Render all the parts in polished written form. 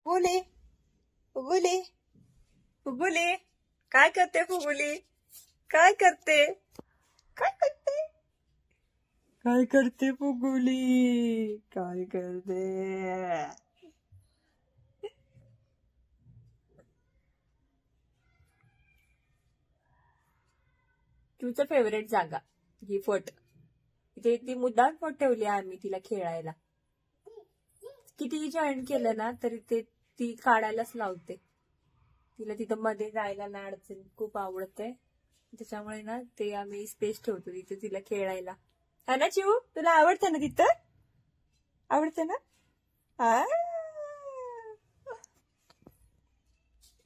फुगुली फुगुली फुगुली, काय करते फुगुली? काय करते? काय करते? काय करते फुगुली? काय करते? तुझं फेवरेट जागा ही फट. इथे ती मुद्दाम फट ठेवली आम्ही तिला खेळायला. किती जॉईन केलं ना तरी ते ती काढायलाच लावते. तिला तिथं मध्ये जायला ना अडचण खूप आवडते. त्याच्यामुळे ना ते आम्ही स्पेस ठेवतो तिथे तिला खेळायला. हा ना चिऊ, तुला आवडतं ना तिथं? आवडतं ना?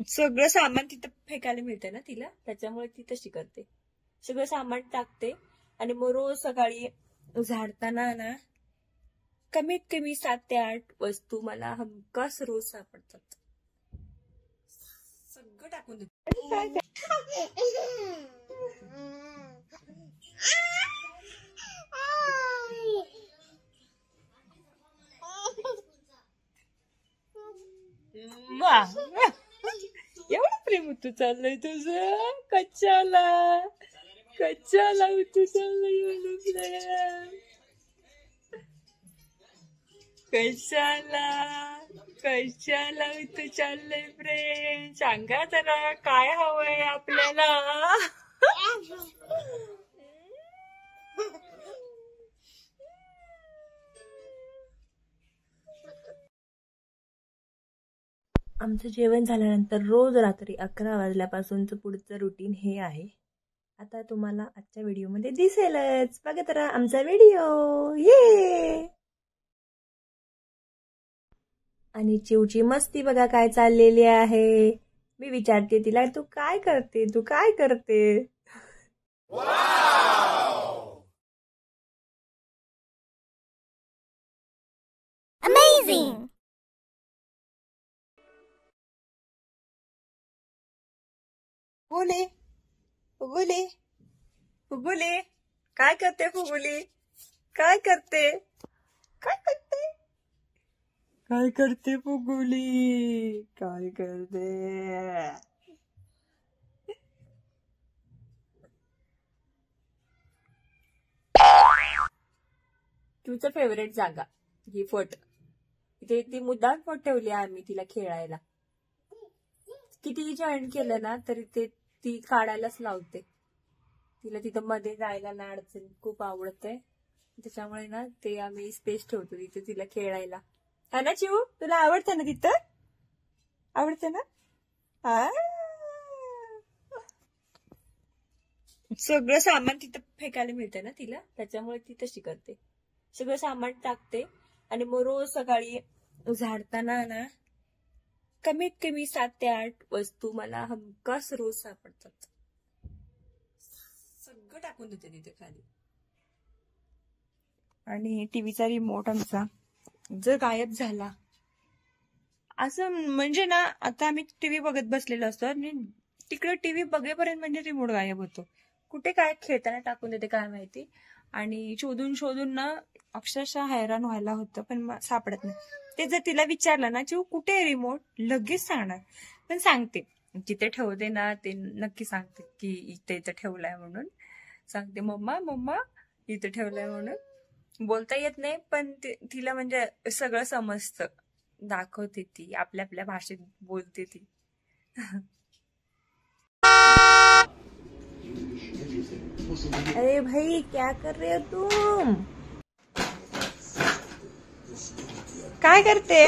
सगळं सामान तिथं फेकायला मिळतं ना तिला, त्याच्यामुळे ती तशी करते. सगळं सामान टाकते आणि मग रोज सकाळी झाडताना ना कमीत कमी 7 ते 8 वस्तू मला हमखास रोज सापडतात. सगळं टाकून देते. एवढं प्रेम होतं चाललंय तुझं कच्च्याला होतं चाललंय एवढं प्रेम. कशाला होतं चाललंय प्रेम? सांगा जरा काय हवंय आपल्याला? आमचं जेवण झाल्यानंतर रोज रात्री 11 वाजल्यापासूनचं पुढचं रुटीन हे आहे. आता तुम्हाला आजच्या व्हिडिओमध्ये दिसेलच. बघत राहा आमचा व्हिडिओ. ये. आणि चिवची मस्ती बघा काय चाललेली आहे. मी विचारते तिला, तू काय करते? Amazing! फुगुली फुगुली फुगुली, काय करते फुगुली? काय करते? काय करते? काय करते फुगुली? काय करते? तुझं फेवरेट जागा ही फट. इथे ती मुद्दाम फट ठेवली आम्ही तिला खेळायला. किती जॉईन केलं ना तरी ते ती काढायलाच लावते. तिला तिथं मध्ये जायला ना अडचण खूप आवडते. त्याच्यामुळे ना ते आम्ही स्पेस ठेवतो तिथे तिला खेळायला. हा ना चिऊ, तुला आवडतं ना तिथं? आवडतं ना? सगळं सामान तिथं फेकायला मिळतं ना तिला, त्याच्यामुळे ती तशी करते. सगळं सामान टाकते आणि मग रोज सकाळी झाडताना ना कमीत कमी 7 ते 8 वस्तू मला हमखास रोज सापडतात. सगळं टाकून देते तिथे खाली. आणि टीव्हीचा रिमोट आमचा जर गायब झाला असं म्हणजे ना, आता आम्ही टीव्ही बघत बसलेलो असतो आणि तिकडे टीव्ही बघेपर्यंत म्हणजे रिमोट गायब होतो. कुठे काय खेळताना टाकून देते काय माहिती. आणि शोधून ना अक्षरशः हैराण व्हायला होतं, पण सापडत नाही. ते जर तिला विचारलं ना, चिऊ कुठे आहे रिमोट, लगेच सांगणार. पण सांगते जिथे ठेवते ना ते नक्की सांगते की इथे इथं ठेवलाय म्हणून सांगते. मम्मा इथे ठेवलाय म्हणून. बोलता येत नाही पण तिला म्हणजे सगळं समजतं. दाखवते ती, आपल्या भाषेत बोलते ती. अरे भाई क्या कर रहे हो तुम? काय करते?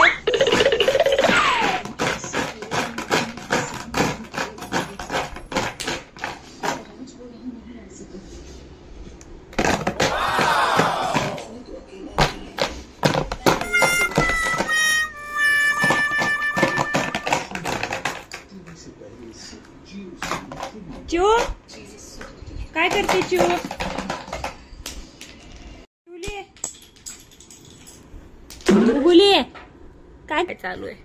चिऊ काय करते? चिऊ गुली काय चालू आहे?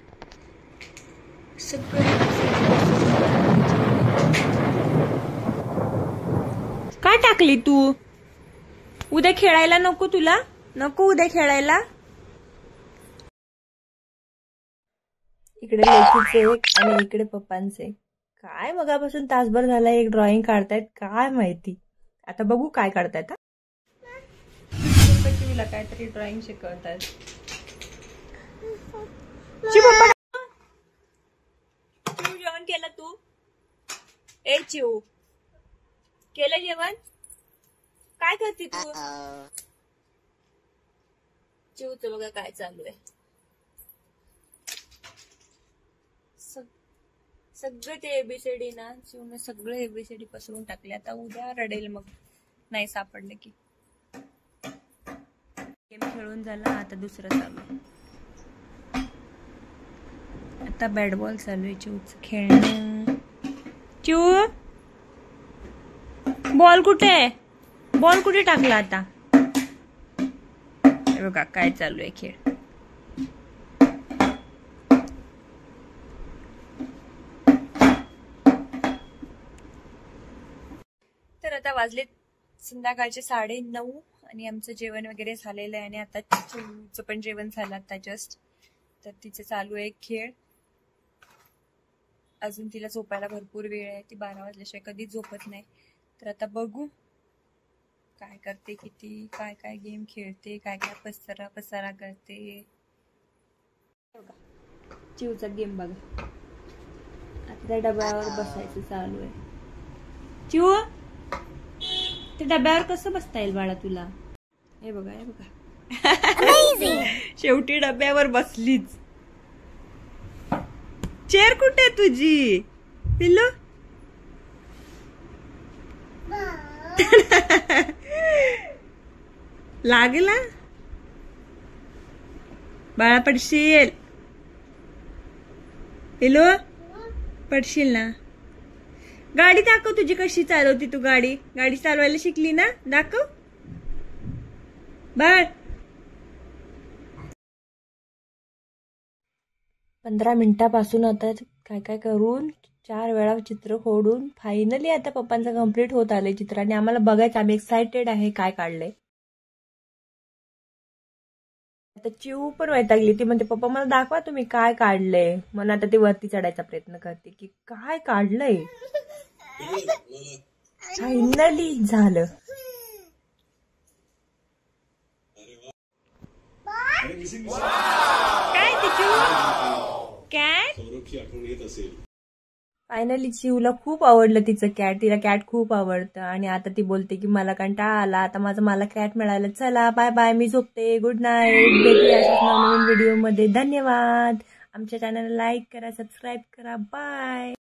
काय टाकली तू? उद्या खेळायला नको तुला? नको उद्या खेळायला? इकडे लेकीचे एक आणि इकडे पप्पांचे. काय मगापासून तासभर झाला एक ड्रॉइंग काढतायत, काय माहिती. आता बघू काय काढतायत. चिवला काहीतरी ड्रॉइंग शिकवतात. चिव जेवण केलं तू? ए चिव, केलं जेवण? काय करते तू? चिवचं बघा काय चालू आहे. सगळे ते एबीसीडी ना चिवने सगळे एबीसीडी पसरून टाकले. आता उद्या रडेल मग नाही सापडले की. गेम खेळून झाला, आता दुसरं चालू. आता बॅट बॉल चालू आहे चिवचं खेळणं. चिव बॉल कुठे आहे? बॉल कुठे टाकला आता? हे बघा काय चालू आहे खेळ. तर आता वाजले संध्याकाळचे 9:30 आणि आमचं जेवण वगैरे झालेलं आहे. आणि आता चिवचं पण जेवण झालं आता जस्ट. तर तिचं चालू आहे खेळ. अजून तिला झोपायला भरपूर वेळ आहे. ती 12 वाजल्याशिवाय कधीच झोपत नाही. तर आता बघू काय करते, किती काय काय गेम खेळते, काय काय पसारा करते. चिवचा गेम बघा. आता त्या डब्यावर बसायचं चालू आहे. चिव त्या डब्यावर कसं बसता येईल बाळा तुला? हे बघा हे बघा. शेवटी डब्यावर बसलीच. चेअर कुठे आहे तुझी पिल्लू? लागला बाळा, पडशील. पिल्लू पडशील ना. गाडी दाखव तुझी कशी चालवती तू. गाडी चालवायला शिकली ना? दाखव बाळ. 15 मिनिटापासून आता काय काय करून 4 वेळा चित्र खोडून फायनली आता पप्पांचं कम्प्लीट होत आलंय चित्र. आणि आम्हाला बघायचं, आम्ही एक्सायटेड आहे काय काढलंय. आता चिव पण वैतागली. ती म्हणते पप्पा मला दाखवा तुम्ही काय काढलंय. म्हणून आता ती वरती चढायचा प्रयत्न करते की काय काढलंय. फायनली झालं. काय कॅट? फायनली चिवला खूप आवडलं तिचं कॅट. तिला कॅट खूप आवडतं. आणि आता ती बोलते की मला कंटाळा आला, आता मला कॅट मिळालं. चला बाय बाय, मी झोपते. Good night. भेटूया अशाच नवीन व्हिडिओ मध्ये. धन्यवाद. आमच्या चॅनलला लाईक करा, सबस्क्राईब करा. बाय.